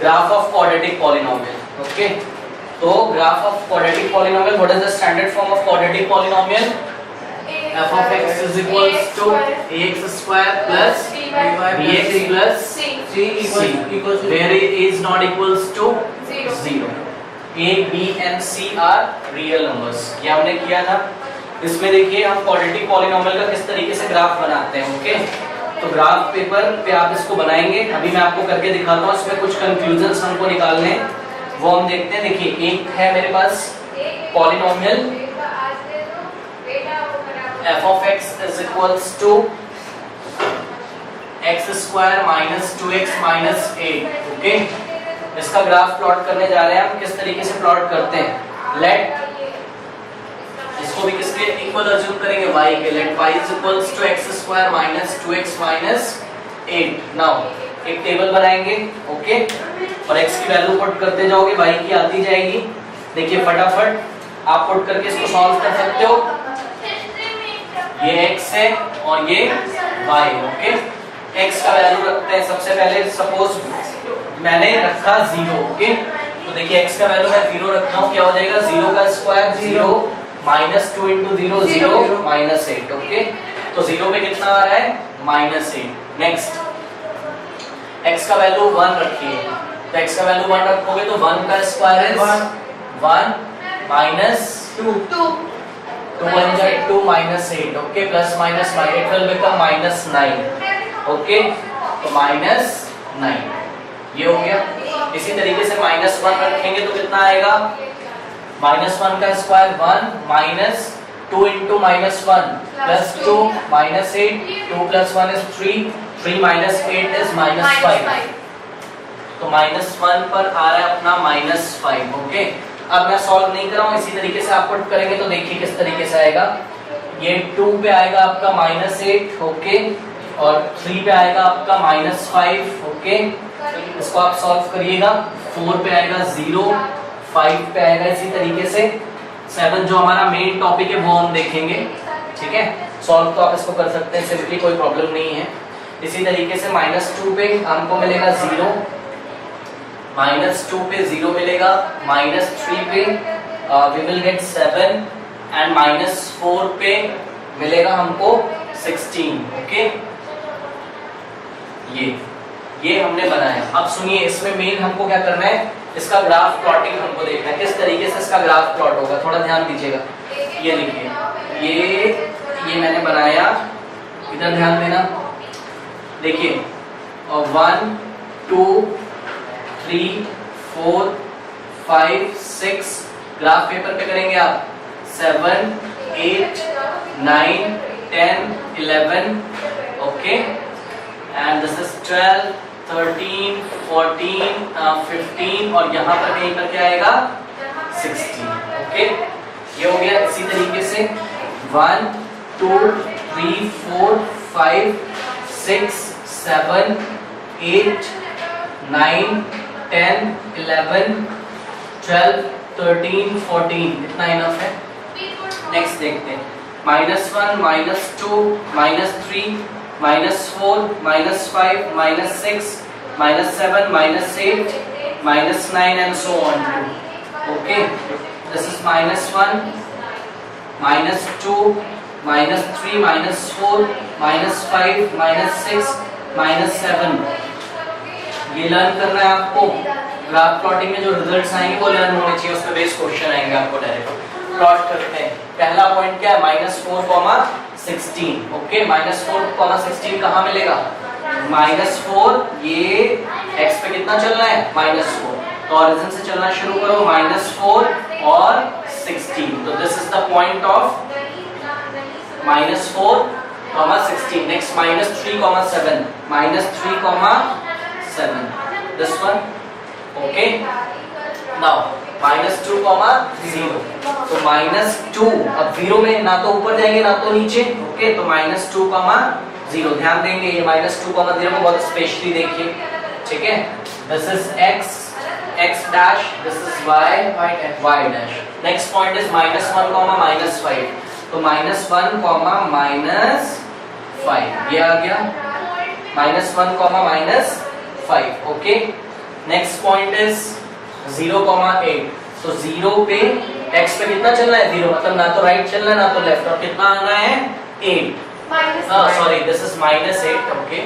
Graph of quadratic polynomial. Okay, तो graph of quadratic polynomial, what is the standard form of quadratic polynomial? f of x is equals to ax square plus bx plus c where a is not equals to 0। a b and c are real numbers। ये हमने किया था। इसमें देखिए हम quadratic polynomial का किस तरीके से ग्राफ बनाते हैं। ओके, तो ग्राफ पेपर पे आप इसको बनाएंगे, अभी मैं आपको करके दिखाता हूँ। इसमें कुछ कंक्लूजन्स हमको निकालने हैं, वो हम देखते हैं। देखिए एक है मेरे पास polynomial f of x is equals to x square minus 2x minus 8। Okay, इसका ग्राफ प्लॉट करने जा रहे हैं हम। किस तरीके से प्लॉट करते हैं? लेट इसको भी किसके इक्वल अज्यूम करेंगे? y के। Let y is equals to x square minus 2x minus 8। Now एक टेबल बनाएंगे। ओके, और x की वैल्यू पुट करते जाओगे, y की आती जाएगी। देखिए फटाफट आप पुट करके इसको सॉल्व कर सकते हो। ये x है और ये y। ओके, x का वैल्यू रखते हैं सबसे पहले। सपोज मैंने रखा 0। ओके, तो देखिए x का वैल्यू मैं 0 रखता हूँ। क्या हो जाएगा? 0 का square 0 minus 2 into 0 0 minus 8। Okay, तो 0 पे कितना आ रहा है? माइनस 8। नेक्स्ट x का वैल्यू 1 रखिए। तो x का वैल्यू 1 रखोगे तो 1 का स्क्वायर है 1 माइनस 2 2 1 जा 2 minus 8। Okay, plus minus it will become minus 9। Okay, तो minus 9 ये हो गया। इसी तरीके से minus 1 रखेंगे तो कितना आएगा? minus 1 का square 1 minus 2 into minus 1 plus 2 minus 8 2 plus 1 is 3 3 minus 8 is minus 5। तो minus 1 पर आ रहा है अपना minus 5। ओके, अब मैं सॉल्व नहीं कर रहा हूँ, इसी तरीके से आप पुट करेंगे तो देखिए किस तरीके से आएगा। ये 2 पे आएगा आपका माइनस 8। ओके, और 3 पे आएगा आपका माइनस 5। ओके, इसको आप सॉल्व करिएगा। 4 पे आएगा 0 5 पे आएगा इसी तरीके से। 7 जो हमारा मेन टॉपिक है वो हम देखेंगे। ठीक है, सॉल्व तो आप इसको कर सकते हैं सिंपली, कोई प्रॉब्लम नहीं है। इसी तरीके से -2 पे हमको मिलेगा 0, -2 पे 0 मिलेगा, -3 पे वी विल गेट 7 एंड -4 पे मिलेगा हमको 16। ओके, ये हमने बनाया। अब सुनिए, इसमें मेन हमको क्या करना है? इसका ग्राफ प्लॉटिंग हमको देखना है, किस तरीके से इसका ग्राफ प्लॉट होगा। थोड़ा ध्यान दीजिएगा। ये देखिए, ये मैंने बनाया, इधर ध्यान देना। देखिए 1 2 3 4 5 6 ग्राफ पेपर पे करेंगे आप। 7 8 9 10 11। ओके, एंड दिस इज 12 13 14 15 और यहाँ पर कहीं पर क्या आएगा? 16। ओके, ये हो गया। इसी तरीके से 1 2 3 4 5 6 7 8 9 10 11 12 13 14। इतना इनफ है। नेक्स्ट देखते हैं। -1 -2 -3 -4 -5 -6 -7 -8 -9 and so on to। okay, this is -1 -2 -3 -4 -5 -6 -7। ये लर्न करना है आपको। ग्राफ प्लॉटिंग में जो रिजल्ट्स आएंगे वो लर्न होने चाहिए, उस पे बेस्ड क्वेश्चन आएंगे आपको। डायरेक्ट प्लॉट करते हैं। पहला पॉइंट क्या है? -4, 16। ओके, -4, 16 कहाँ मिलेगा? -4, ये x पे कितना चलना है? -4। तो ऑरिजिन से चलना शुरू करो, -4 और 16। तो this is the point of -4, 16। Next -3, 7 -3, 7 this one। okay, now -2, 0। तो -2, अब 0 में ना तो ऊपर जाएंगे ना तो नीचे। ओके, तो -2, 0 ध्यान देंगे। ये -2, 0 को बहुत स्पेशली देखिए। ठीक है, this is x dash, this is y dash। Next point is -1, -5। तो -1, -5 ये आ गया। -1, -5। Okay, next point is 0,8। तो 0 पे x पे कितना चलना है 0, मतलब ना तो राइट चलना है ना तो लेफ्ट, और कितना आना है 8। Sorry this is -8। ओके,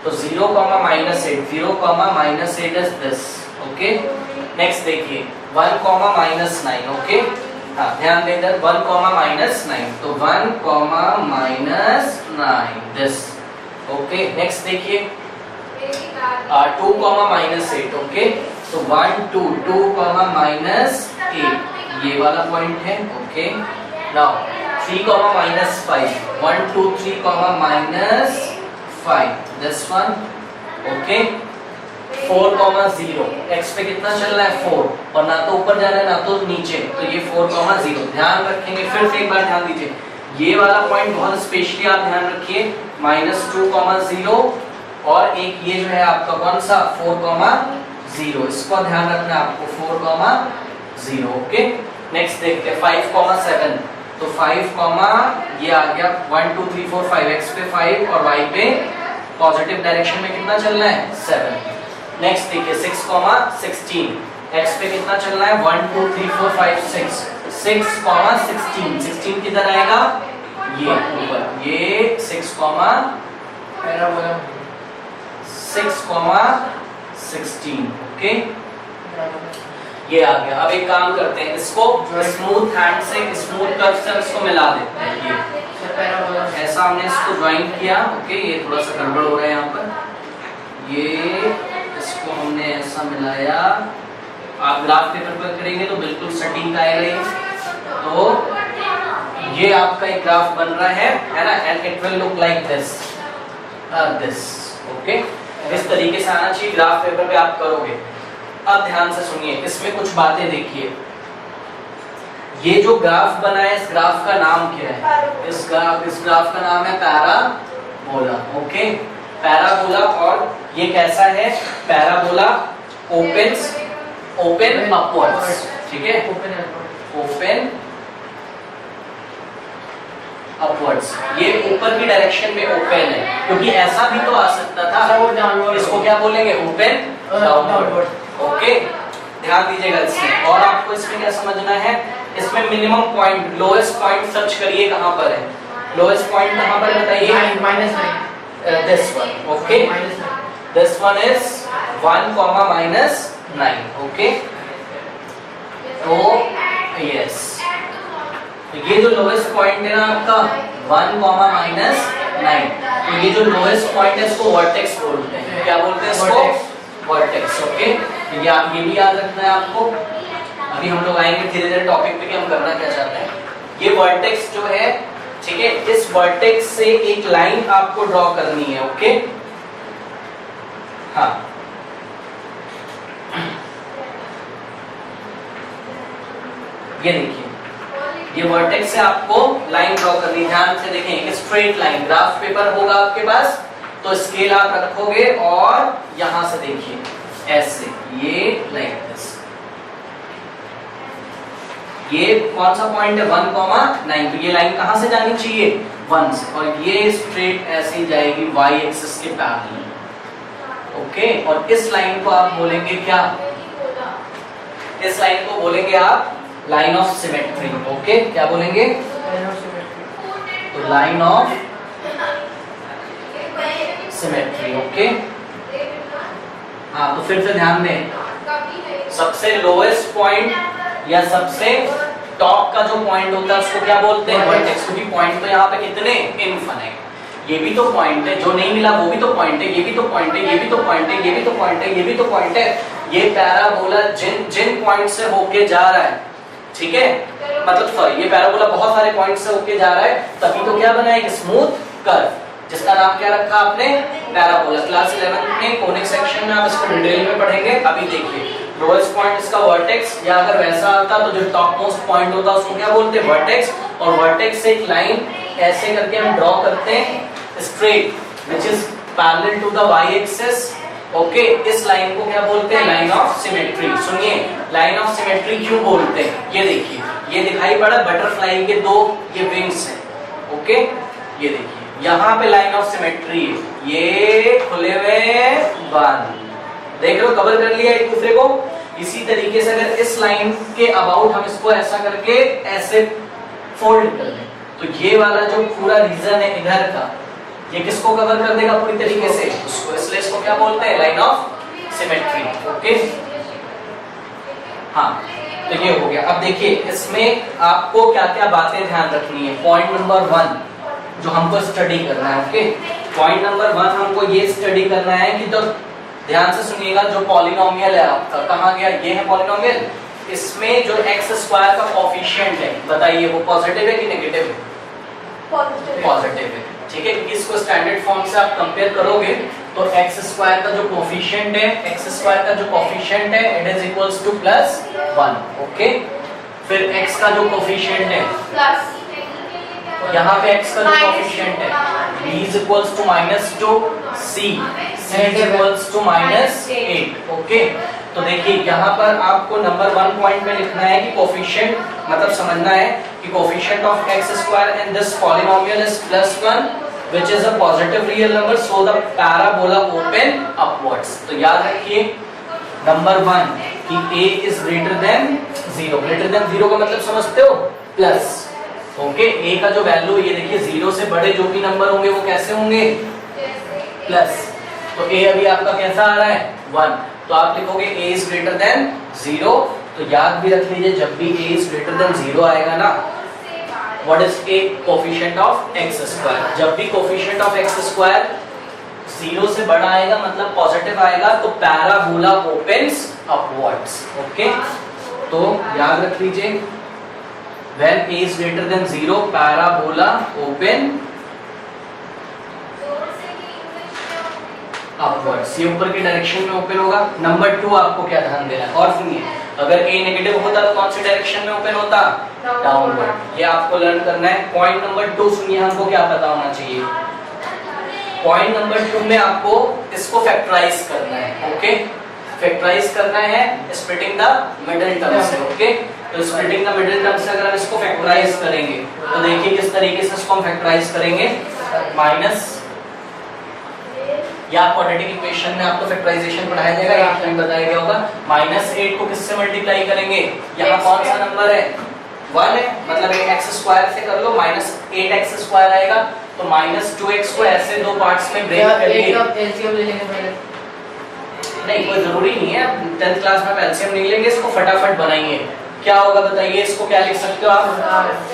तो 0, -8, 0, -8 इज दिस। ओके, नेक्स्ट देखिए 1, -9। ओके, हाँ ध्यान दें इधर 1, -9, तो 1, -9 दिस। ओके, नेक्स्ट देखिए 2, -8। ओके, तो 1, 2, 2, -8 ये वाला पॉइंट है। Okay, now 3, -5, 1, 2, 3, -5 this one. Okay, 4, 0, x पे कितना चल रहा है 4, और ना तो ऊपर जाना है ना तो नीचे, तो ये 4, 0 ध्यान रखेंगे। फिर से एक बार ध्यान दीजिए, ये वाला पॉइंट बहुत स्पेशली आप ध्यान रखिए, -2, 0, और एक ये जो है आपका कौन सा 4, 0, इसको ध्यान रखना है आपको 4, 0। ओके, नेक्स्ट देखते हैं 5, 7। तो 5, ये आ गया 1, 2, 3, 4, 5, x पे 5 और y पे पॉजिटिव डायरेक्शन में कितना चलना है 7। नेक्स्ट देखिए 6, 16, x पे कितना चलना है 1, 2, 3, 4, 5, 6, 6, 16, 16 किधर आएगा ये ऊपर, ये 6, 16। ओके, ये आ गया। अब एक काम करते हैं, इसको स्मूथ हैंड से, स्मूथ कर्व से इसको मिला देते हैं। ये ऐसा हमने इसको ज्वाइन किया। ओके, ये थोड़ा सा गड़बड़ हो रहा है यहाँ पर, ये इसको हमने ऐसा मिलाया। आप ग्राफ पेपर पर करेंगे तो बिल्कुल सटीक आएगा ये। तो ये आपका एक ग्राफ बन रहा है ना, and it will look like this, this. Okay, इस तरीके से आना चाहिए ग्राफ पेपर पे आप करोगे। अब ध्यान से सुनिए, इसमें कुछ बातें देखिए। ये जो ग्राफ बना है, इस ग्राफ का नाम क्या है? इस ग्राफ का नाम है पैराबोला। Okay, parabola. और ये कैसा है? पैराबोला ओपन अपवर्ड्स, ठीक है, ओपन अपवर्ड्स। ये ऊपर की डायरेक्शन में ओपन है, क्योंकि ऐसा भी तो आ सकता था। इसको क्या बोलेंगे? Open downward. ओके, ध्यान दीजिएगा इसमें। और आपको इसमें क्या समझना है, इसमें minimum point, lowest point search करिए कहां पर है। लोएस्ट पॉइंट कहां पर है बताइए? This one. Okay, this one is 1, -9। Okay, तो यस, ये जो लोएस्ट पॉइंट है ना आपका 1, -9, तो ये जो लोएस्ट पॉइंट है इसको वर्टेक्स बोलते हैं। क्या बोलते हैं इसको? वर्टेक्स। ओके, ये आप, ये भी याद रखना है आपको। अभी हम लोग आएंगे धीरे धीरे टॉपिक पे कि हम करना क्या चाहते हैं। ये वर्टेक्स जो है, ठीक है, इस वर्टेक्स से एक लाइन आपको ड्रॉ करनी है। ओके, हाँ, ये देखिए, ये वर्टेक्स से आपको लाइन ड्रॉ करनी। ध्यान से देखें, एक स्ट्रेट लाइन। ग्राफ पेपर होगा आपके पास, तो स्केल आप रखोगे और यहां से देखिए ऐसे, ये लाइन दिस। ये कौन सा पॉइंट है? 1, 9। तो ये लाइन कहां से जानी चाहिए? 1 से, और ये स्ट्रेट ऐसे जाएगी y एक्सिस के पैरेलल। ओके, और इस लाइन को आप बोलेंगे क्या? इस लाइन को बोलेंगे आप लाइन ऑफ सिमेट्री। ओके, क्या बोलेंगे? तो लाइन ऑफ सिमेट्री। ओके, हाँ, तो फिर से ध्यान दें, सबसे लोएस्ट पॉइंट या सबसे टॉप का जो पॉइंट होता है उसको क्या बोलते हैं? वर्टेक्स। क्योंकि पॉइंट तो यहाँ पे कितने? इनफिनिट। ये भी तो पॉइंट है, जो नहीं मिला वो भी तो पॉइंट है, ये भी तो पॉइंट है, ये भी तो पॉइंट है, ये भी तो पॉइंट है, ये भी तो पॉइंट है। ये पैराबोला जिन पॉइंट से होके जा रहा है, ठीक है, मतलब सॉरी, ये पैराबोला बहुत सारे पॉइंट से होके जा रहा है, तभी तो क्या बना है? एक स्मूथ कर्व, जिसका नाम क्या रखा आपने? पैराबोला। क्लास 11 में कोनिक सेक्शन में आप इसको डिटेल में पढ़ेंगे। अभी देखिए, लोएस्ट पॉइंट इसका वर्टेक्स, या अगर वैसा आता तो जो टॉप मोस्ट पॉइंट होता उसको क्या बोलते हैं? वर्टेक्स। और वर्टेक्स से एक लाइन ऐसे करके हम ड्रॉ करते हैं straight, which is parallel to the y axis. Okay, इस लाइन को क्या बोलते हैं? Line of symmetry. सुनिए, लाइन ऑफ सिमेट्री क्यों बोलते हैं? ये देखिए, ये दिखाई पड़ा बटरफ्लाई के दो ये विंग्स हैं। ओके, ये देखिए, यहाँ पे लाइन ऑफ सिमेट्री है, ये खुले हुए बंद, देख रहे हो, कवर कर लिया एक दूसरे को। इसी तरीके से अगर इस लाइन के अबाउट हम इसको ऐसा करके ऐसे फोल्ड कर दें तो ये वाला जो पूरा रीजन है इधर का, ये किसको कवर कर देगा पूरी तरीके से, उसको, इसलिए इसको क्या बोलते हैं, लाइन ऑफ सिमेट्री। ओके, हाँ, तो ये हो गया। अब देखिए इसमें आपको क्या क्या बातें ध्यान रखनी है। पॉइंट नंबर 1 जो हमको स्टडी करना है, ओके, पॉइंट नंबर 1 हमको ये स्टडी करना है कि, तो ध्यान से सुनिएगा, जो पॉलिनोमियल है आपका, कहाँ गया, ये है पॉलिनोमियल, इसमें जो एक्स स्क्वायर का कोफिशिएंट है, बताइए वो पॉजिटिव है कि नेगेटिव है? पॉजिटिव है, ठीक है, क्योंकि इसको स्टैंडर्ड फॉर्म से आप कंपेयर करोगे तो एक्स स्क्वायर का जो कोफिशिएंट है, एक्स स्क्वायर का जो कोफिशिएंट है, it is equals to +1, okay. फिर एक्स का जो कोफिशिएंट है प्लस, यहाँ पे x का जो कोफिशिएंट है b is equals to -2, c is equals to -8, okay. तो देखिए यहाँ पर आपको नंबर 1 पॉइंट में लिखना है कि कोफिशिएंट, मतलब समझना है कि coefficient of x square in this polynomial is +1 which is a positive real number, so the parabola open upwards। तो याद रखिए नंबर 1 कि a is greater than 0, greater than 0 का मतलब समझते हो, प्लस, ओके। a का जो वैल्यू, ये देखिए 0 से बड़े जो भी नंबर होंगे वो कैसे होंगे, प्लस। तो a अभी आपका कैसा आ रहा है, 1, तो आप लिखोगे a is greater than 0। तो याद भी रख लीजिए जब भी a is greater than 0 आएगा ना, what is a coefficient of x square, जब भी कोफिशिएंट ऑफ x स्क्वायर 0 से बड़ा आएगा मतलब पॉजिटिव आएगा तो पैराबोला ओपन्स अपवर्ड्स, ओके। तो याद रख लीजिए when a is greater than 0 parabola open upwards, ये ऊपर की डायरेक्शन में ओपन होगा। नंबर 2 आपको क्या ध्यान देना है, और सुनिए, अगर a नेगेटिव होता तो कौन सी डायरेक्शन में ओपन होता, डाउनवर्ड, ये आपको लर्न करना है। पॉइंट नंबर 2 सुनिए, हमको क्या पता होना चाहिए, पॉइंट नंबर 2 में आपको इसको फैक्टराइज करना है, ओके, फैक्टराइज करना है स्प्लिटिंग द मिडिल टर्म से, ओके। तो स्प्लिटिंग द मिडिल टर्म से अगर हम इसको फैक्टराइज करेंगे तो देखिए किस तरीके से इसको हम फैक्टराइज करेंगे, माइनस, या क्वाड्रेटिक इक्वेशन में आपको फैक्टराइजेशन पढ़ाया जाएगा, यहाँ पे बताया गया होगा। -8 को किससे मल्टीप्लाई करेंगे, यहाँ कौन सा नंबर है, 1 है, मतलब x स्क्वायर से कर लो, -8x स्क्वायर आएगा, तो -2x को ऐसे दो पार्ट्स में ब्रेक करिए। नहीं, कोई जरूरी नहीं है, 10th क्लास में एलसीएम नहीं लेंगे, इसको फटाफट बनाइए। क्या होगा बताइए, इसको क्या लिख सकते हो आप,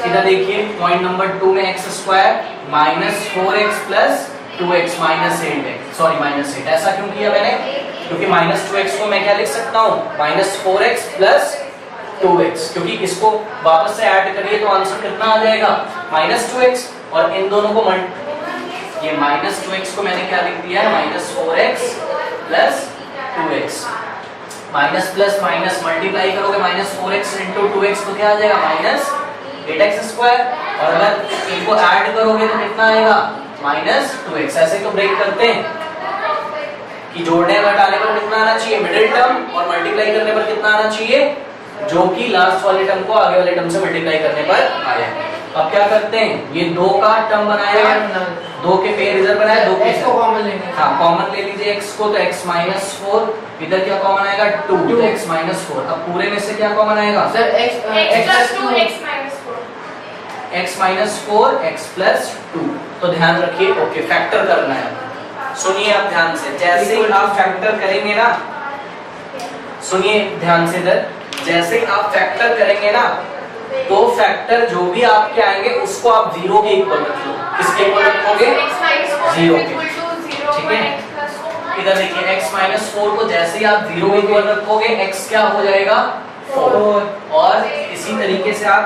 इधर देखिए पॉइंट नंबर 2 में x square -4x + 2x -8x, sorry -8, ऐसा क्यों किया मैंने, क्योंकि -2x को मैं क्या लिख सकता हूँ, -4x + 2x, क्योंकि इसको वापस से ऐड करिए तो आंसर कितना आ जाएगा, -2x, और इन दोनों को ये -2x को मैंने क्या लिख दिया है, -4x + 2x, minus plus minus multiply करोगे -4x × 2x तो क्या आ जाएगा, -8x स्क्वायर, और अगर इनको ऐड करोगे तो कितना आएगा, -2x। ऐसे तो ब्रेक करते हैं कि जोड़ने और घटाने पर कितना आना चाहिए, मिडिल टर्म, और मल्टीप्लाई करने पर कितना आना चाहिए, जो कि लास्ट वाले टर्म को आगे वाले टर्म से मल्टीप्लाई करने पर आया। अब क्या करते हैं, ये 2 का टर्म बनाया, 2 के पेयर इधर बनाया, 2 के कॉमन लेंगे, हाँ कॉमन ले लीजिए x को, तो x -4, इधर क्या कॉमन आएगा, 2, तो x -4। अब पूरे में से क्या कॉमन आएगा सर, x + 2 x -4 x + 2। तो ध्यान रखिए, ओके, फैक्टर करना है। सुनिए आप ध्यान से, जैसे ही आप फैक्टर करेंगे ना, सुनिए ध्यान से इधर, जैसे ही आप फैक्टर करेंगे ना, तो फैक्टर जो भी आपके आएंगे उसको आप 0 के इक्वल रख लो। किसके इक्वल रखोगे, 0 के, ठीक है। इधर देखिए x -4 को जैसे ही आप 0 के इक्वल रखोगे, x क्या हो जाएगा, 4, और इसी तरीके से आप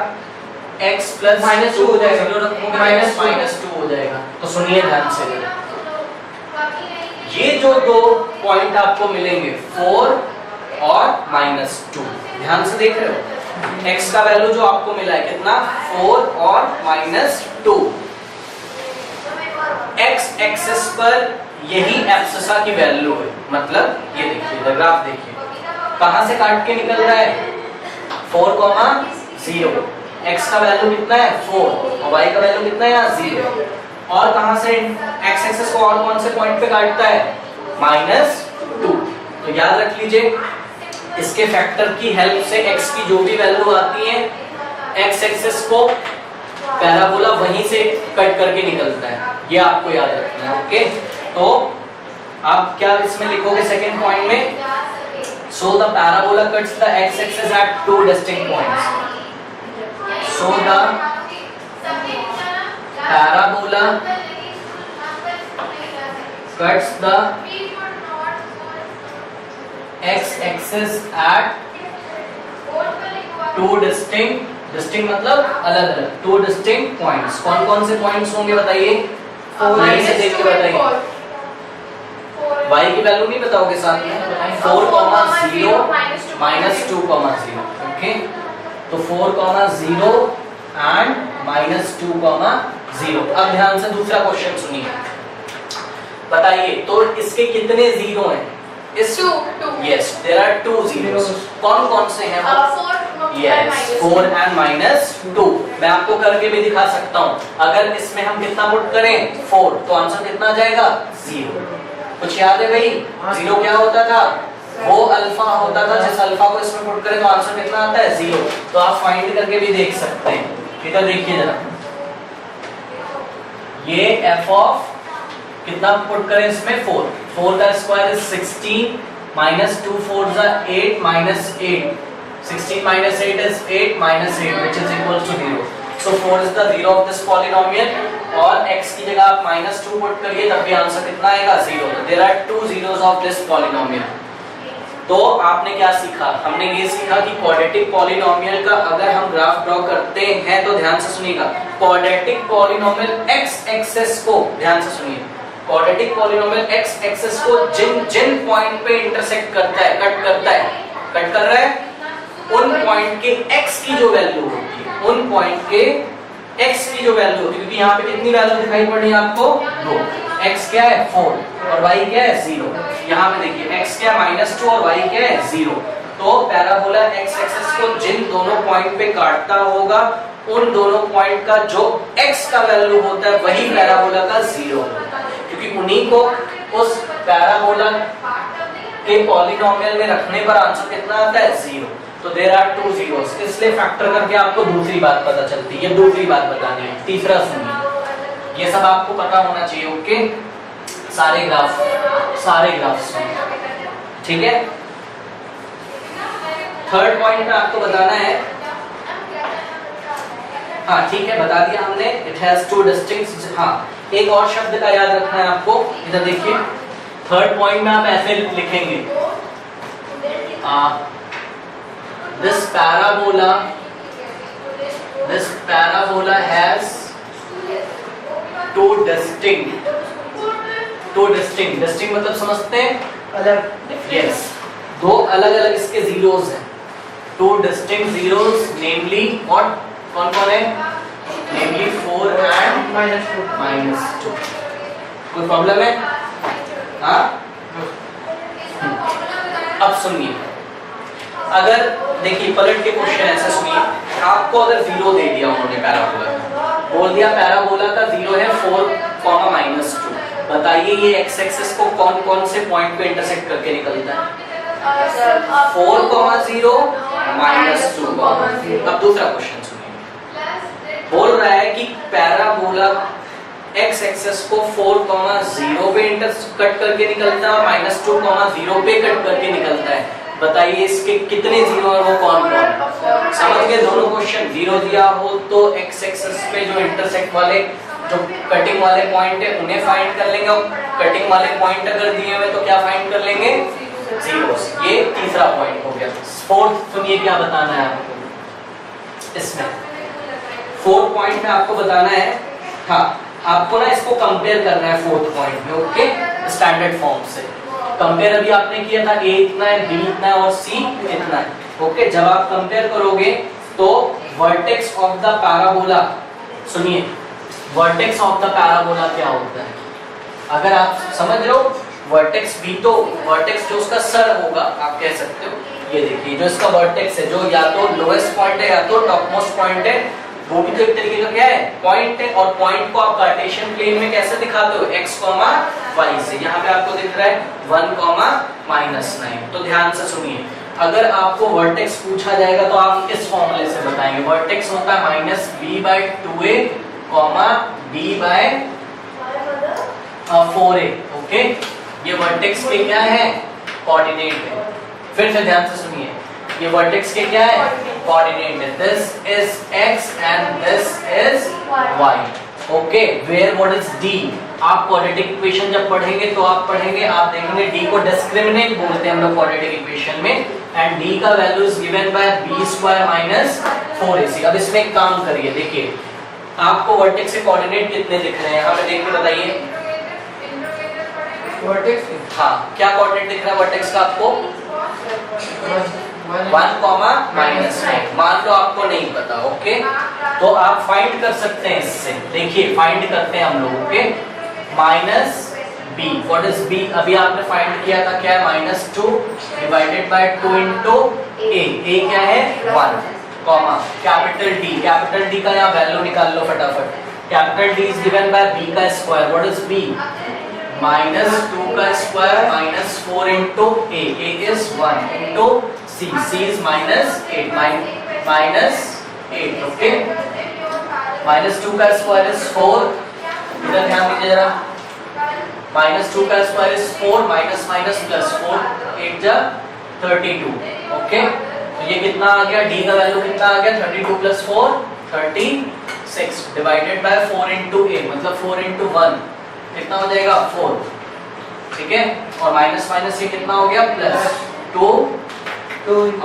x + -2 हो जाएगा, 0 रखोगे -2 हो जाएगा। तो सुनिए ध्यान से, ये जो 2 पॉइंट आपको मिलेंगे 4 और -2, ध्यान से देख रहे हो, x का वैल्यू जो आपको मिला है कितना, 4 और -2, x एक्सिस पर यही एब्सिसा की वैल्यू है, मतलब ये देखिए ग्राफ देखिए, कहां से काट के निकल रहा है, 4, 0, x का वैल्यू कितना है 4 और y का वैल्यू कितना है यहाँ 0, और कहां से x एक्सिस को और कौन से पॉइंट पे काटता है, -2, तो याद रख लीजिए इसके फैक्टर की हेल्प से x की जो भी वैल्यू आती है x एक्सिस को पैराबोला वहीं से कट करके निकलता है, ये आपको याद रखना है। ओके, तो आप क्या इसमें लिखोगे सेकंड पॉइंट में, so the parabola cuts the x axis at two distinct points. So the parabola cuts the x axis at two distinct मतलब अलग अलग टू डिस्टिंक्ट पॉइंट्स। कौन कौन से पॉइंट्स होंगे बताइए, नहीं से देख के बताइए, y की वैल्यू नहीं बताओगे साथ में, 4,0 -2,0। ओके, तो 4,0 एंड -2,0। अब ध्यान से दूसरा क्वेश्चन सुनिए, बताइए तो इसके कितने जीरो हैं? इस यस देयर आर 2 zeros। कौन कौन से हैं वो? Yes 4 and -2। मैं आपको करके भी दिखा सकता हूं, अगर इसमें हम कितना पुट करें 4 तो आंसर कितना आ जाएगा 0। कुछ याद है भाई, 0 क्या होता था, वो अल्फा होता था, जिस अल्फा को इसमें पुट करें तो आंसर कितना आता है 0। तो आप फाइंड करके भी देख सकते हैं। इधर देखिए जरा, ये f ऑफ कितना पुट करें इसमें 4 का square is 16 -2 4 8 -8 16 - 8 is 8 - 8 which is equal to 0। so 4 is the zero of this polynomial और x की जगह आप -2 पुट करिए तब भी आंसर कितना आएगा 0। तो there are 2 zeros of this polynomial। तो आपने क्या सीखा, हमने ये सीखा कि क्वाड्रेटिक पॉलिनोमियल का अगर हम ग्राफ ड्रॉ करते हैं तो ध्यान से सुनिएगा, क्वाड्रेटिक पॉलिनोमियल x एक्सिस को ध्यान से सुनिए, क्वाड्रेटिक पॉलिनोमियल x एक्सिस को जिन जिन पॉइंट पे इंटरसेक्ट करता है, कट कर रहा है, उन पॉइंट के x की जो वैल्यू होती है, उन पॉइंट के x की जो वैल्यू होती है, क्योंकि यहाँ पे कितनी वैल्यू दिखाई पड़ रही है आपको 2, x क्या है 4 और y क्या है 0। यहाँ पे देखिए x क्या है -2 और y क्या है 0। तो पैराबोला x एक्सिस को जिन दोनों पॉइंट पे काटता होगा उन दोनों पॉइंट का जो x का वैल्यू होता है वही पैराबोला का 0 होता है, क्योंकि उन्हीं को उस पैराबोला के पॉलिनोमियल में रखने पर आंसर कितना आता है 0। तो देयर आर 2 zeros, इसलिए फैक्टर करके आपको दूसरी बात पता चलती है। ये दूसरी बात बतानी है। तीसरा सुनिए, ये सब आपको पता होना चाहिए। ओके, सारे ग्राफ सुनिए, ठीक है। थर्ड पॉइंट में आपको बताना है, हाँ ठीक है बता दिया हमने, इट हैज 2 डिस्टिंक्ट। हाँ, एक और शब्द का याद रखना है आपको, इधर देखिए थर्ड पॉइंट में आप ऐसे लिखेंगे, this parabola has two distinct मतलब समझते हैं अलग, yes, दो अलग अलग इसके जीरोस हैं, 2 distinct zeros, namely what, कौन कौन है, namely 4 and -2। कोई प्रॉब्लम है? हाँ, अब सुनिए, अगर देखिए पलट के क्वेश्चन ऐसा सुनिए, आपको अगर 0 दे दिया उन्होंने पैराबोला का, बोल दिया पैराबोला का 0 है 4, -2, बताइए ये x एक्सिस को कौन कौन से पॉइंट पे इंटरसेक्ट करके निकलता है 4, 0, -2। अब दूसरा क्वेश्चन सुनिए, बोल रहा है कि पैराबोला x एक्सिस को 4, 0 पे कट करके निकलता है और -2, 0 पे कट करके निकलता है। बताइए इसके कितने जीरो और वो कौन कौन? समझ गए दोनों क्वेश्चन। 0 दिया हो तो x एक्सिस पे जो इंटरसेक्ट वाले जो कटिंग वाले पॉइंट है उन्हें फाइंड कर लेंगे, और कटिंग वाले पॉइंट अगर दिए हुए तो क्या फाइंड कर लेंगे जीरोस। ये तीसरा पॉइंट हो गया। फोर्थ सुनिए क्या बताना है आपको इसमें, फोर्थ पॉइंट में आपको बताना है, हाँ आपको ना इसको कंपेयर करना है फोर्थ पॉइंट में। ओके, स्टैंडर्ड फॉर्म से कंपेयर अभी आपने किया था, a इतना है, b इतना है और c इतना है। ओके, जब आप कंपेयर करोगे तो वर्टेक्स ऑफ द पैराबोला, सुनिए वर्टेक्स ऑफ द पैराबोला क्या होता है, अगर आप समझ रहे हो वर्टेक्स b, तो वर्टेक्स जो उसका सर होगा आप कह सकते हो, ये देखिए जो इसका वर्टेक्स है, जो या तो लोएस्ट पॉइंट है या तो टॉप मोस्ट पॉइंट है, वो भी तो एक तरीके का क्या है पॉइंट है। और पॉइंट को आप कार्टेशियन प्लेन में कैसे दिखाते हो, x, y से। यहाँ पे आपको दिख रहा है 1, -9। तो ध्यान से सुनिए, अगर आपको वर्टेक्स पूछा जाएगा तो आप इस फॉर्मूले से बताएंगे। वर्टेक्स होता है -b/2a, d/4a। ओके, ये वर्टेक्स के क्या है? कोऑर्डिनेट है। फिर से ध्यान से सुनिए, ये वर्टेक्स के क्या है? कोऑर्डिनेट है। This is x and this is y। Okay, where what is d? आप क्वाड्रेटिक इक्वेशन जब पढ़ेंगे तो आप पढ़ेंगे, आप देखेंगे d को डिस्क्रिमिनेंट बोलते हैं हम लोग क्वाड्रेटिक इक्वेशन में, एंड d का value is given by b² - 4ac। अब इसमें एक काम करिए, देखिए आपको वर्टेक्स के कोऑर्डिनेट कितने दिख रहे हैं यहाँ पे, देख के बताइए। वर्टेक्स, हाँ, क्या कोऑर्डिनेट दिख रहा है वर्टेक्स का आपको? 1, -9। मान लो आपको नहीं पता, ओके, तो आप फाइंड कर सकते हैं इससे। देखिए फाइंड करते हैं हम लोग, okay. -b, what is b? अभी आपने फाइंड किया था, क्या है? -2 divided by 2 into a। a क्या है? 1, comma capital D। Capital D का यहाँ वैल्यू निकाल लो फटाफट। Capital D is given by b का स्क्वायर। What is b? -2 का square -4 into a। a is 1 into c। c is -8, -8, okay. -2 का square is 4। इधर ध्यान दीजिए जरा, -2 का square is 4, minus minus plus 4, 8 जा 32, ओके। तो ये कितना आ गया? d का वैल्यू कितना आ गया? 32 plus 4 36 divided by 4 into a, मतलब 4 इनटू 1 कितना हो जाएगा? 4, ठीक है। और माइनस माइनस ये कितना हो गया? प्लस 2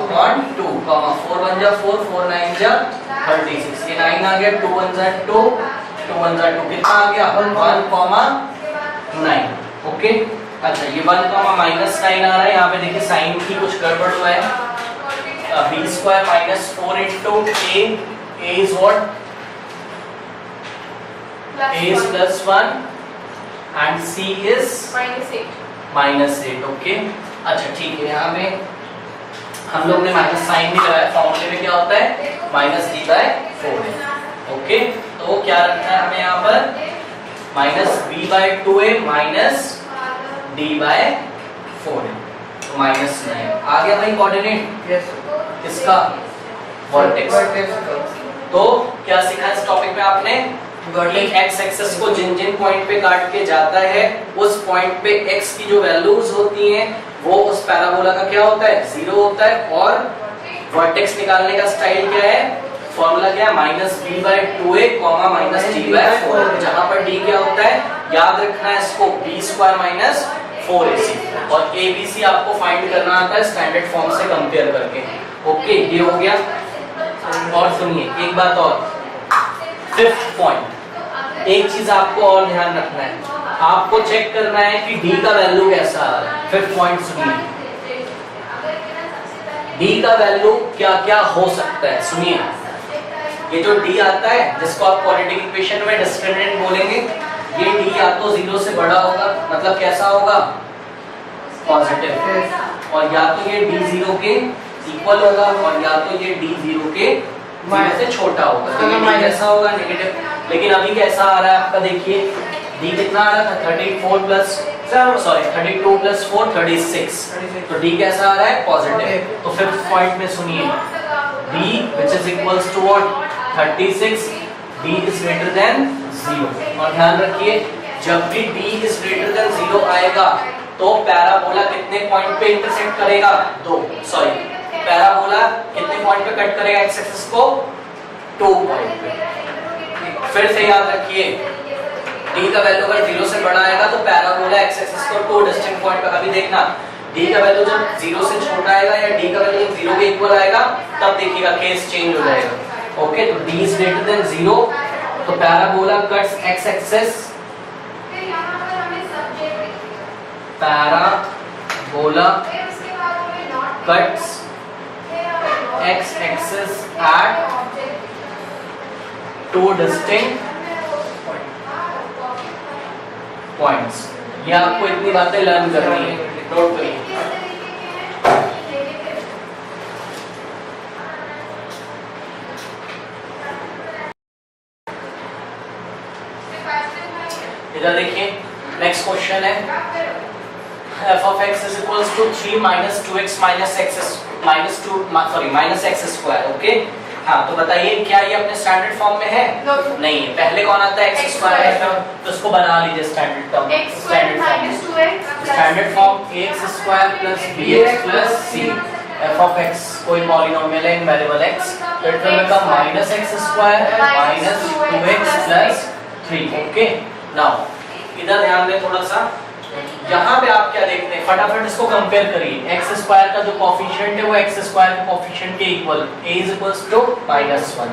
अपॉन 2, 4 1 जा 4, 4 9 जा 36, ये 9 आ गया, 2 1 जा 2, 2 1 जा 2, कितना आ गया? 1, 9, ओके। अच्छा, ये 1, -9 आ रहा है, यहाँ पे देखिए साइन की कुछ गड़बड़ हुआ है। b² -4 into a is what? a is +1 and c is -8, okay. अच्छा ठीक है, यहाँ पे हम लोग ने माइनस साइन नहीं लगाया, फॉर्मूले में क्या होता है? -d/4 है, ओके। तो क्या रखना है हमें यहाँ पर? -b/2a -d/4 है, तो -9 आ गया भाई कोऑर्डिनेट। यस, किसका? वर्टेक्स। तो क्या सीखा इस टॉपिक में आपने? एक्स एक्सिस को जिन जिन पॉइंट पे काट के जाता है, उस पॉइंट पे एक्स की जो वैल्यूज होती हैं वो उस पैराबोला का क्या होता है? 0 होता है। और वर्टेक्स निकालने का स्टाइल क्या है? फॉर्मूला क्या है? -b/2a, -d/4, जहां पर d क्या होता है? याद रखना है इसको, b² - 4ac। और abc आपको फाइंड करना आता है स्टैंडर्ड फॉर्म से कंपेयर करके, ओके। ये हो गया। और सुनिए एक बात और, 5th पॉइंट, एक चीज आपको और ध्यान रखना है, आपको चेक करना है कि d का वैल्यू कैसा आ रहा है। 5th पॉइंट सुनिए, d का वैल्यू क्या क्या हो सकता है, सुनिए। ये जो d आता है, जिसको आप क्वाड्रेटिक इक्वेशन में डिस्क्रिमिनेंट बोलेंगे, ये d या तो 0 से बड़ा होगा, मतलब कैसा होगा? पॉजिटिव। और या तो ये d 0 के इक्वल होगा, और या तो ये d 0 के 0 से छोटा होगा, तो ये कैसा होगा? नेगेटिव। लेकिन अभी कैसा आ रहा है आपका? देखिए d कितना आ रहा था? 32 + 4 36, तो d कैसा आ रहा है? पॉजिटिव। तो 5th पॉइंट में सुनिए, d which is equals to what? 36, d is greater than 0। और ध्यान रखिए, जब भी d is greater than 0 आएगा तो पैराबोला कितने पॉइंट पे इंटरसेक्ट करेगा? पैराबोला कितने पॉइंट पे कट करेगा एक्स एक्सिस को? 2 पॉइंट पे। फिर से याद रखिए, d का वैल्यू अगर 0 से बड़ा आएगा तो पैराबोला एक्स एक्सिस को 2 डिस्टिंक्ट पॉइंट पे। अभी देखना, d का वैल्यू जब 0 से छोटा आएगा या d का वैल्यू जब 0 के इक्वल आएगा, तब देखिएगा केस चेंज हो जाएगा, ओके। तो d is greater than 0, तो parabola cuts x axis, parabola cuts x axis at 2 distinct points। ये आपको इतनी बातें लर्न करनी है, नोट करिए। इधर देखिए, नेक्स्ट क्वेश्चन है, f of x is equals to 3 minus 2x minus x minus 2 sorry minus x square. Okay हाँ, तो बताइए क्या ये अपने स्टैंडर्ड फॉर्म में है? नहीं है. पहले कौन आता है? x स्क्वायर है, तो उसको बना लीजिए standard term. Standard form, standard form ax square plus bx plus c. f of x कोई पॉलिनोमियल है इन वेरिएबल x, तो it will become minus x square minus 2x plus 3. Okay now इधर ध्यान दें थोड़ा सा. यहाँ पे आप क्या देखते हैं, फटाफट इसको कंपेयर करिए. x स्क्वायर का जो कोफिशिएंट है वो x स्क्वायर के कोफिशिएंट के equal, a is equals to -1.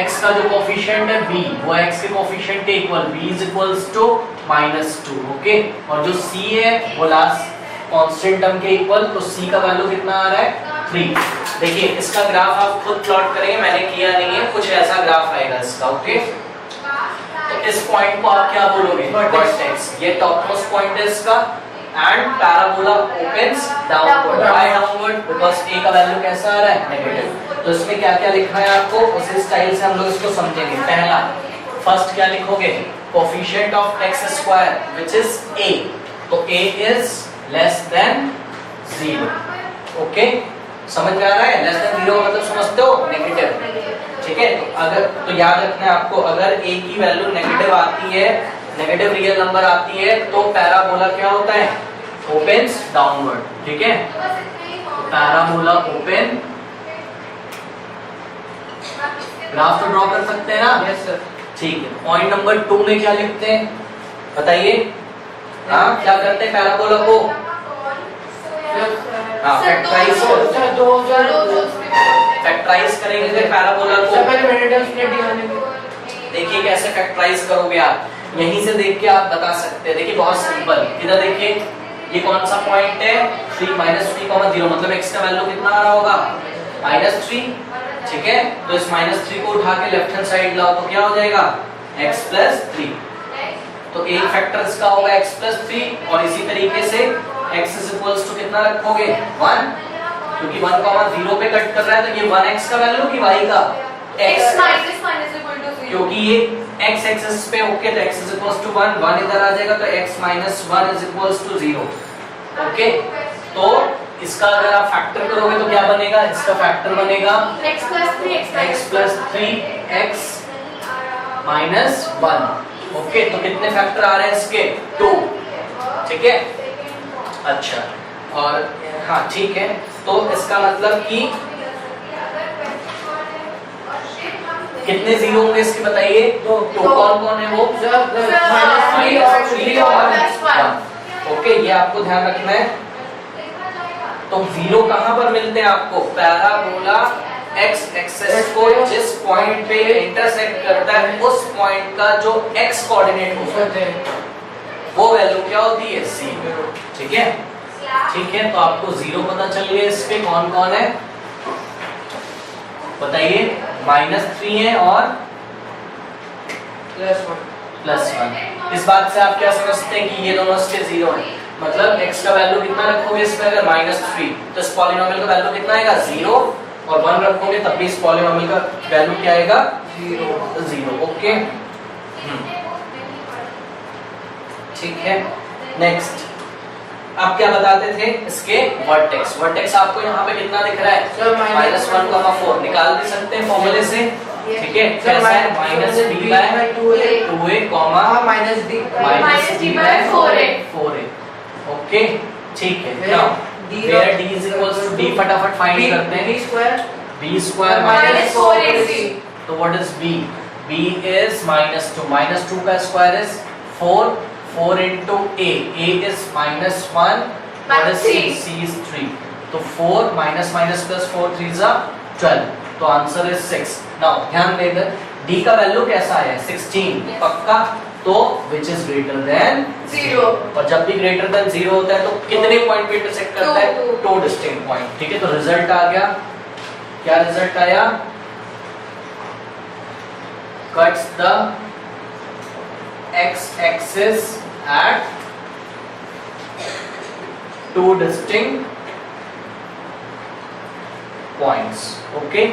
x का जो कोफिशिएंट है b वो x के कोफिशिएंट के equal, b is equals to -2. Okay, और जो c है वो लास्ट कांस्टेंट टर्म के इक्वल, तो c का वैल्यू कितना आ रहा है? 3. देखिए इसका ग्राफ आप खुद प्लॉट करेंगे, मैंने किया नहीं है. कुछ ऐसा ग्राफ आएगा इसका. ओके, तो इस पॉइंट को आप क्या बोलोगे? वर्टेक्स. ये टॉप मोस्ट पॉइंट है इसका, and parabola opens downward. Why downward? Because a का वैल्यू कैसा आ रहा है? नेगेटिव. तो इसमें क्या क्या लिखना है आपको, उसी स्टाइल से हम लोग इसको समझेंगे. पहला, फर्स्ट क्या लिखोगे? Coefficient of x square which is a. तो a is less than 0. Okay, समझ में आ रहा है? लेस देन 0 मतलब समझते हो? नेगेटिव. ठीक है, तो अगर तो याद रखना है आपको, अगर a की वैल्यू नेगेटिव आती है, नेगेटिव रियल नंबर आती है, तो पैराबोला क्या होता है? Opens downward. ठीक है, तो पैराबोला ओपन. ग्राफ तो ड्रॉ कर सकते हैं ना? Yes sir. ठीक है, पॉइंट नंबर 2 में क्या लिखते हैं बताइए? हाँ, क्या करते हैं पैराबोला को? हाँ, फैक्टराइज करेंगे फिर पैराबोला को. देखिए कैसे फैक्टराइज करोगे आप, यहीं से देख के आप बता सकते हैं. देखिए बहुत सिंपल. इधर देखिए ये कौन सा पॉइंट है? 3 -3, 0. मतलब x का वैल्यू कितना आ रहा होगा? -3. ठीक है, तो इस -3 को उठा के लेफ्ट हैंड साइड लाओ तो क्या हो जाएगा? x + 3. तो एक फैक्टर इसका होगा x + 3, और इसी तरीके से x = कितना रखोगे? 1, क्योंकि 1, 0 पे कट कर रहा है, तो ये 1x का वैल्यू कि y का? x -1 क्योंकि ये x एक्सिस पे. ओके, तो x = 1 इधर आ जाएगा, तो x - 1 = 0. ओके, तो इसका अगर आप फैक्टर करोगे तो क्या बनेगा? इसका फैक्टर बनेगा x + 3x - 1. ओके, तो कितने फैक्टर आ रहे हैं इसके? 2. ठीक है, अच्छा. और हाँ ठीक है, तो इसका मतलब कि कितने जीरो होंगे इसके बताइए? तो कौन कौन है वो? -3 और 1. ओके, ये आपको ध्यान रखना है. तो जीरो कहां पर मिलते हैं आपको? पैराबोला x एक्सिस को जिस पॉइंट पे इंटरसेक्ट करता है, उस पॉइंट का जो x कोऑर्डिनेट होता है वो वैल्यू क्या होती है? 0. ठीक है, ठीक है, तो आपको 0 पता चल गया. इस पे कौन कौन है बताइए? -3 है और +1. इस बात से आप क्या समझते हैं कि ये दोनों इसके 0 है? मतलब x का वैल्यू कितना रखोगे इसमें? अगर -3, तो इस पॉलिनोमियल का वैल्यू कितना आएगा? 0. और 1 रखोगे तब भी इस पॉलिनोमियल का वैल्यू क्या आएगा? 0. ओके, ठीक है. नेक्स्ट, आप क्या बताते थे? इसके वर्टेक्स. वर्टेक्स आपको यहाँ पे कितना दिख रहा है? -1, निकाल भी सकते हैं फॉर्मूले से. ठीक है, कैसा है? -b/2a, -d/4a. ओके, ठीक है. Now where d is equals to d, फटाफट फाइंड करते हैं. b² -4ac. तो what is b? b is -2 का square is 4. 4 into a is -1, what is c? c is 3. तो 4 - plus 4 3s are 12. तो answer is 6. Now ध्यान देना, d का वैल्यू कैसा है? 16. पक्का. तो which is greater than 0. और जब भी greater than 0 होता है तो कितने पॉइंट पे इंटरसेक्ट करता है? 2 डिस्टिंक्ट पॉइंट. ठीक है, तो रिजल्ट आ गया. क्या रिजल्ट आया? cuts the x axis at 2 distinct points. Okay,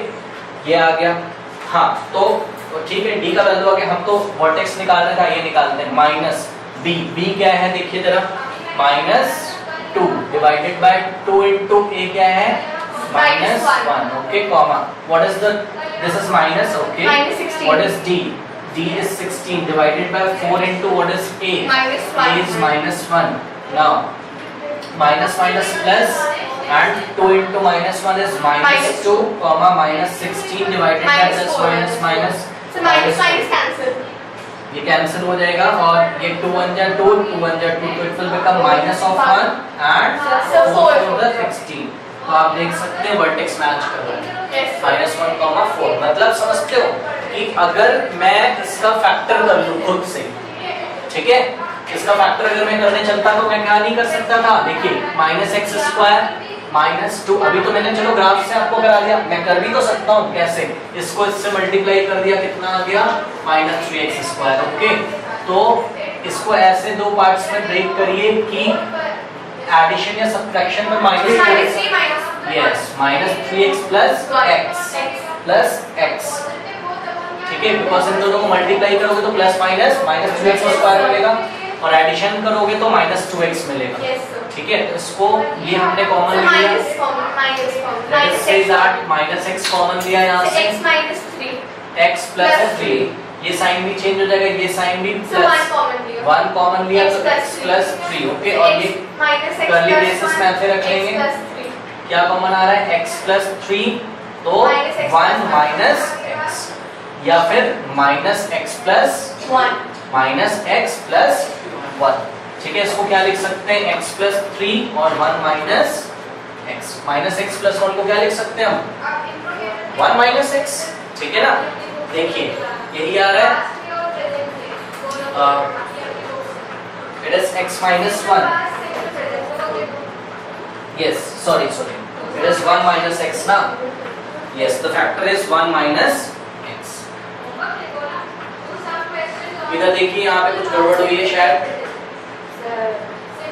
ये आ गया. हाँ, तो ठीक है, d का वैल्यू आ गया. हम तो वर्टेक्स निकालने का ये निकालते हैं. -b. b क्या है देखिए जरा? डिवाइडेड बाय 2 into a क्या है -1 okay comma what is the this is minus okay what is d d is 16 divided by 4 into what is a a is -1 now minus minus plus and 2 into -1 is -2 comma -16 divided by plus minus minus so minus cancel ये cancel हो जाएगा और ये 2 1 जा 2 2 1 जा 2 तो it will become minus of 1 and 4 to the 16 तो आप देख सकते हैं वर्टेक्स मैच कर रहा है -1 4 मतलब समझते हो कि अगर मैं इसका फैक्टर कर लूं खुद से ठीक है इसका फैक्टर अगर मैं करने चलता तो मैं क्या नहीं कर सकता था देखिए -x² -2 अभी तो मैंने चलो ग्राफ से आपको करा दिया मैं कर भी तो सकता हूं कैसे इसको इससे मल्टीप्लाई कर दिया कितना आ गया -3x² ओके तो इसको ऐसे दो पार्ट्स में ब्रेक करिए कि एडिशन या सब्ट्रैक्शन में यस -3x plus x ठीक है बिकॉज़ इन दोनों को मल्टीप्लाई करोगे तो प्लस माइनस -2x² मिलेगा और एडिशन करोगे तो -2x मिलेगा ठीक है इसको ये हमने कॉमन लिया let's say that -x common लिया यहां से x plus 3 ये साइन भी चेंज हो जाएगा ये साइन भी प्लस 1 कॉमन लिया तो x plus 3 ओके और ये कर्ली ब्रेसेस में ऐसे रख लेंगे क्या कॉमन आ रहा है x plus 3 तो 1 minus x या फिर -x plus 1 ठीक है इसको क्या लिख सकते हैं x plus 3 और 1 minus x plus 1 को क्या लिख सकते हैं हम 1 minus x ठीक है ना देखिए यही आ रहा है it is x minus 1 yes sorry it is 1 minus x ना yes the factor is 1 minus x इधर देखिए यहाँ पे कुछ गड़बड़ हुई है शायद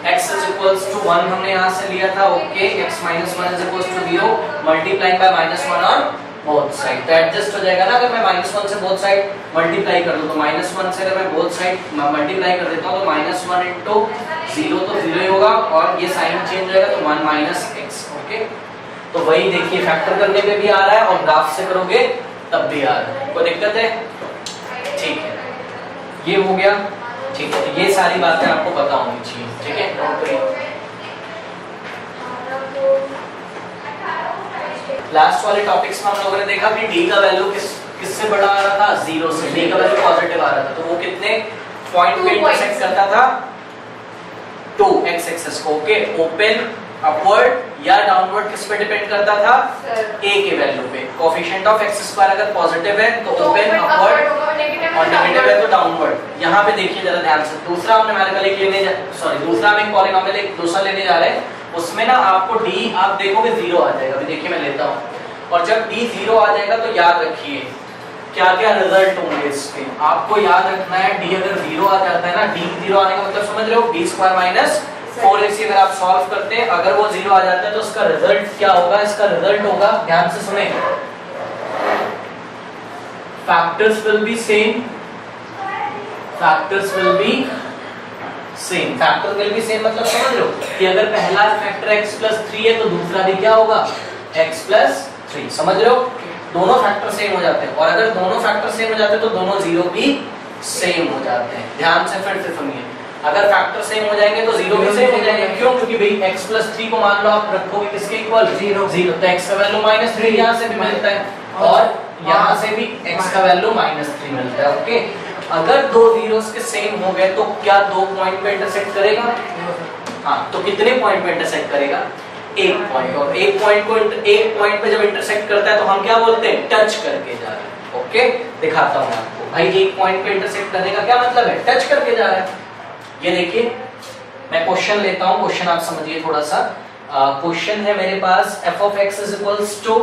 x is equals to 1 हमने यहाँ से लिया था okay x minus 1 is equals to 0 multiplying by -1 on both side तो एडजस्ट हो जाएगा ना अगर मैं -1 से both side मल्टीप्लाई कर दूं तो -1 से अगर मैं both side मल्टीप्लाई कर देता हूं तो -1 into 0 तो 0 ही होगा और ये साइन चेंज हो जाएगा तो 1 minus x ओके तो वही देखिए फैक्टर करने पे भी आ रहा है और ग्राफ से करोगे तब भी आ रहा है कोई दिक्कत है ठीक है ये हो गया ठीक है तो ये सारी बातें आपको पता होनी चाहिए ठीक है नोट करिए लास्ट वाले टॉपिक्स में हम लोगों ने देखा कि d का वैल्यू किससे बड़ा आ रहा था 0 से d का वैल्यू पॉजिटिव आ रहा था तो वो कितने पॉइंट पे इंटरसेक्ट करता था 2 x एक्सिस को ओके ओपन अपवर्ड या डाउनवर्ड किस पे डिपेंड करता था a के वैल्यू पे कोएफिशिएंट ऑफ x² अगर पॉजिटिव है तो ओपन अपवर्ड और नेगेटिव है तो डाउनवर्ड यहां पे देखिए जरा ध्यान से दूसरा हम न्यूमेरिकल दूसरा हम एक पॉलीनोमियल एक दूसरा लेने जा रहे हैं उसमें ना आपको d आप देखोगे 0 आ जाएगा अभी देखिए मैं लेता हूं और जब d 0 आ जाएगा तो याद रखिए क्या क्या रिजल्ट होंगे इसके आपको याद रखना है d अगर 0 आ जाता है ना d 0 आने का मतलब समझ रहे हो d² - 4ac अगर आप सॉल्व करते हैं अगर वो 0 आ जाता है तो उसका रिजल्ट क्या होगा इसका रिजल्ट होगा ध्यान से सुने factors will be same factor will be same मतलब समझ रहे हो कि अगर पहला फैक्टर x plus 3 है तो दूसरा भी क्या होगा x plus 3 समझ रहे हो दोनों फैक्टर सेम हो जाते हैं और अगर दोनों फैक्टर सेम हो जाते हैं तो दोनों जीरो भी सेम हो जाते हैं ध्यान से फिर से सुनिए अगर फैक्टर सेम हो जाएंगे तो जीरो भी सेम हो जाएंगे क्यों क्योंकि भाई x plus 3 को मान लो आप रखोगे किसके इक्वल 0 तो x का वैल्यू -3 यहां से भी मिलता है और यहां से भी x का वैल्यू -3 मिलता है ओके अगर दो जीरोस के सेम हो गए तो क्या दो पॉइंट पे इंटरसेक्ट करेगा हां तो कितने पॉइंट पे इंटरसेक्ट करेगा एक पॉइंट और एक पॉइंट पे जब इंटरसेक्ट करता है तो हम क्या बोलते हैं टच करके जा रहे हैं ओके दिखाता हूं आपको भाई एक पॉइंट पे इंटरसेक्ट करने का क्या मतलब है टच करके जा रहा है ये देखिए मैं क्वेश्चन लेता हूं क्वेश्चन आप समझिए थोड़ा सा क्वेश्चन है मेरे पास f of x is equals to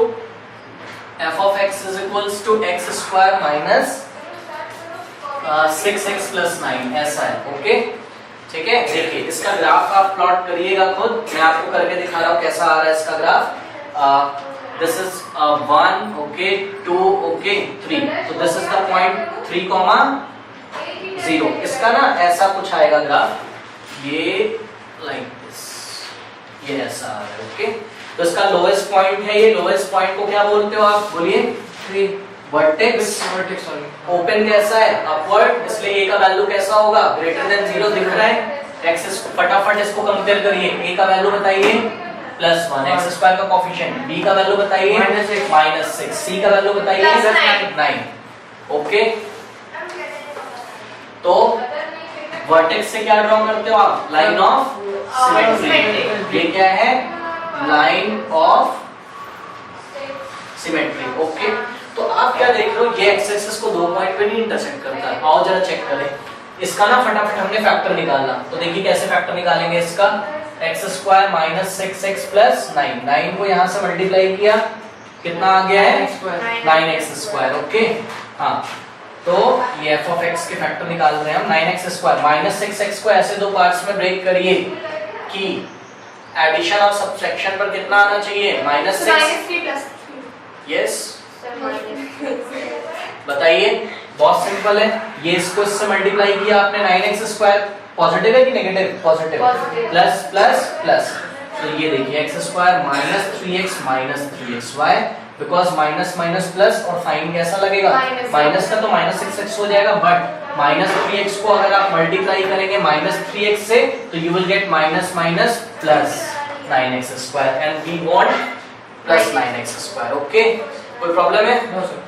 x² - 6x plus 9 ऐसा है ओके ठीक है देखिए इसका ग्राफ आप प्लॉट करिएगा खुद मैं आपको करके दिखा रहा हूं कैसा आ रहा है इसका graph this is 1 okay 2 okay 3 तो दिस इज द पॉइंट 3, 0 इसका ना ऐसा कुछ आएगा ग्राफ ये लाइक दिस ये ऐसा आ रहा है। ओके, तो इसका लोएस्ट पॉइंट है ये। लोएस्ट पॉइंट को क्या बोलते हो आप, बोलिए? वर्टेक्स। ओपन कैसा है, अपवर्ड, इसलिए ए का वैल्यू कैसा होगा, ग्रेटर देन 0 दिख रहा है। एक्स, फटाफट इसको कंपेयर करिए। ए का वैल्यू बताइए +1, एक्स स्क्वायर का कोएफिशिएंट, बी का वैल्यू बताइए -6, सी का वैल्यू बताइए 9। ओके, तो वर्टेक्स से क्या ड्रॉ करते हो आप, लाइन ऑफ सिमेट्री। ये क्या है, लाइन ऑफ सिमेट्री। ओके, तो आप क्या देख रहे हो, ये एक्स एक्सिस को 2 पॉइंट पे नहीं इंटरसेक्ट करता है। आओ जरा चेक करें इसका ना, फटाफट हमने फैक्टर निकालना। तो देखिए कैसे फैक्टर निकालेंगे इसका, x² -6x + 9, 9 को यहाँ से मल्टीप्लाई किया, कितना आ गया है 9x²। ओके, हाँ, तो ये f(x) के फैक्टर निकाल रहे हैं हम। 9x² -6x को ऐसे दो पार्ट्स में ब्रेक करिए कि एडिशन और सब्ट्रैक्शन पर कितना आना चाहिए, -6। यस, बताइए, बहुत सिंपल है। ये इसको इससे मल्टीप्लाई किया आपने, 9x², पॉजिटिव है कि negative, positive, plus plus plus, तो ये देखिए x² -3x -3xy, because minus minus plus, और साइन कैसा लगेगा, माइनस का, तो -6x हो जाएगा। बट -3x को अगर आप मल्टीप्लाई करेंगे -3x से, तो you will get minus minus plus 9x² and we want +9x²। Okay, कोई प्रॉब्लम है? No sir.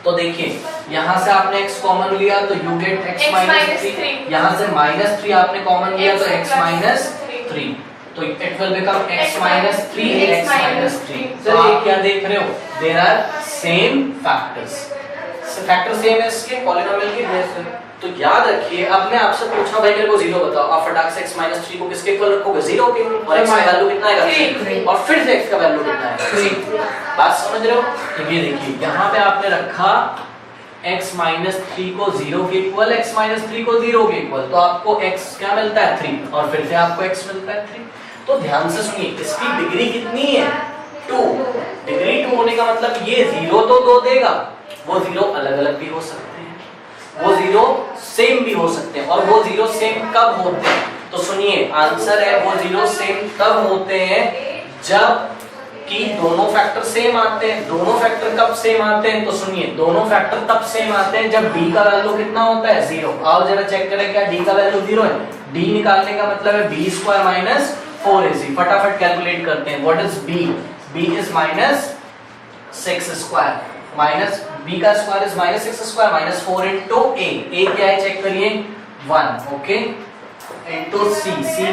तो देखिए यहाँ से आपने x कॉमन लिया तो you get x -3, यहाँ से -3 आपने कॉमन लिया तो x -3, तो it will become x -3 x -3। तो आप क्या देख रहे हो, there are same factors, factor same है इसके पॉलिनोमियल के। तो याद रखिए, अब मैं आपसे पूछना भाई मेरे को 0 बताओ, आप फटाक से x -3 को किसके इक्वल रखोगे, 0 के, और x का वैल्यू कितना आएगा 3, और फिर से x का वैल्यू कितना आएगा 3। बात समझ रहे हो? तो ये देखिए यहाँ पे आपने रखा x -3 को 0 के इक्वल, x -3 को 0 के इक्वल, तो आपको x क्या मिलता है 3, और फिर से आपको x मिलता है 3। तो ध्यान से सुनिए, इसकी डिग्री कितनी है 2, डिग्री 2 होने का मतलब ये 0 तो 2 देगा, वो 0 अलग अलग भी हो सकते हैं, वो 0 सेम भी हो सकते हैं, और वो 0 सेम कब होते हैं, तो सुनिए आंसर है वो 0 सेम तब होते हैं जब कि दोनों फैक्टर सेम आते हैं। दोनों फैक्टर कब सेम आते हैं, तो सुनिए दोनों फैक्टर तब सेम आते हैं जब d का वैल्यू कितना होता है 0। आओ जरा चेक करें क्या d का वैल्यू 0 है, d निकालने का मतलब है b² -4ac। फटाफट कैलकुलेट करते हैं, what is b, b is -6² minus b का स्क्वायर इज -6² -4 into a क्या है चेक करिए 1, ओके, into c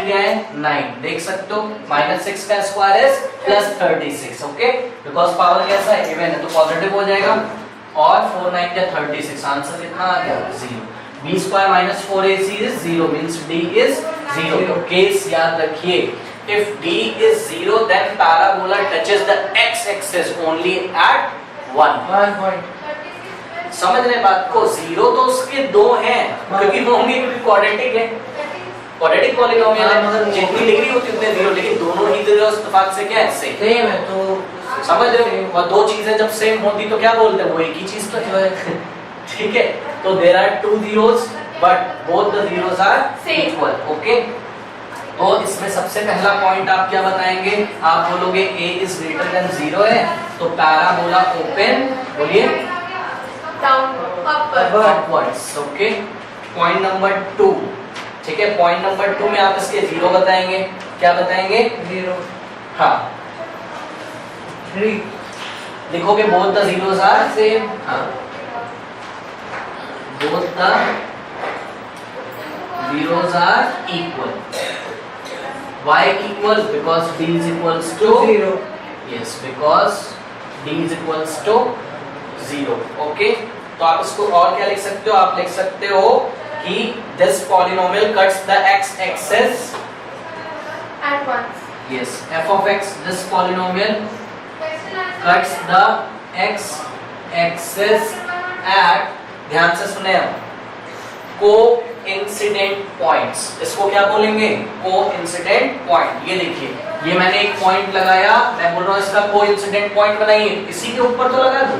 क्या है 9, देख सकते हो, -6 का square is +36, okay, because power कैसा है इवन है तो पॉजिटिव हो जाएगा, और 4 9 क्या 36, आंसर कितना आ गया 0। b² -4ac is 0 means d is 0। तो केस याद रखिए, if d is 0 then parabola touches the x-axis only at 1 point। समझ रहे बात को, 0 तो उसके 2 हैं क्योंकि होंगे क्वाड्रेटिक है, क्वाड्रेटिक पॉलिनोमियल है, जितनी डिग्री होती है उतने 0, लेकिन दोनों ही डिग्री इत्तेफाक से क्या है सेम है। तो समझ रहे हो, और दो चीजें जब सेम होती तो क्या बोलते हैं, वो एक ही चीज तो है, ठीक है। तो there are 2 zeros but both the zeros are equal, okay. तो इसमें सबसे पहला पॉइंट आप क्या बताएंगे, आप बोलोगे a इज ग्रेटर देन 0 है, तो पैराबोला ओपन, बोलिए अपवर्ड्स, ओके। पॉइंट नंबर 2, ठीक है, पॉइंट नंबर 2 में आप इसके 0 बताएंगे, क्या बताएंगे 0, हाँ 3 लिखोगे, both the zeros are same, हाँ both the zeros are equal। Why equal? Because d is equals to 0। Yes, because d is equals to 0। Okay? तो आप इसको और क्या लिख सकते हो, आप लिख सकते हो कि this polynomial cuts the x-axis at once। Yes, f of x, this polynomial cuts the x-axis at, ध्यान से सुने आप, कोइंसिडेंट पॉइंट्स, इसको क्या बोलेंगे कोइंसिडेंट पॉइंट। ये देखिए, ये मैंने एक पॉइंट लगाया, मैं बोल रहा हूँ इसका कोइंसिडेंट पॉइंट बनाइए, इसी के ऊपर तो लगा दूं,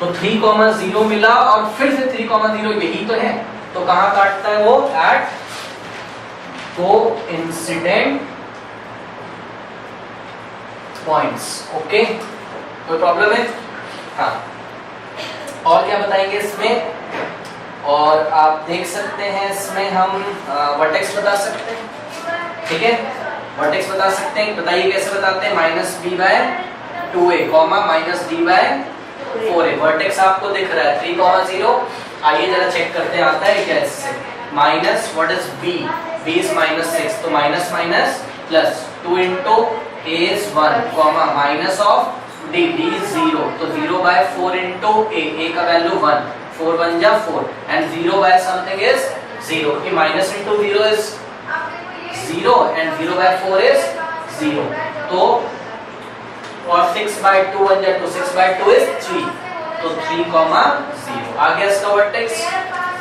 तो 3,0 मिला और फिर से 3,0, यही तो है, तो कहाँ काटता है वो, एट कोइंसिडेंट पॉइंट्स। ओके, कोई प्रॉब्लम है? हाँ, और क्या बताएंगे इसमें? और आप देख सकते हैं इसमें हम वर्टेक्स बता सकते हैं, ठीक है, वर्टेक्स बता सकते हैं। बताइए कैसे बताते हैं? -b/2a, -d/4a। वर्टेक्स आपको दिख रहा है 3, 0। आइए जरा चेक करते हैं आता है क्या इससे। Minus, what is b? b is -6, तो minus minus plus 2 into a is 1, minus of d, d is 0, तो 0/4 into a का वैल्यू 1, 4 1 जा 4, एंड 0/something is 0, कि minus into 0 is 0 and 0/4 is 0, तो और 6/2 1 जा 2, 6/2 is 3, तो 3, 0 आ गया इसका वर्टेक्स,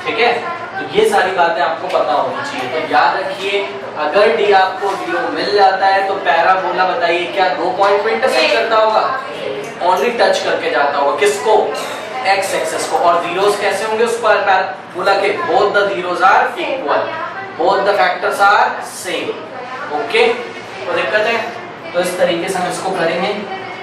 ठीक है। तो ये सारी बातें आपको पता होनी चाहिए। तो याद रखिए, अगर d आपको 0 मिल जाता है तो पैराबोला बताइए क्या 2 पॉइंट पे इंटरसेक्ट करता होगा? ओनली टच करके जाता होगा, किसको? x एक्सिस को। और जीरोस कैसे होंगे उस पर? पैराबोला के both the zeros are equal, both the factors are same. Okay, तो दिक्कत है? तो इस तरीके से हम इसको करेंगे।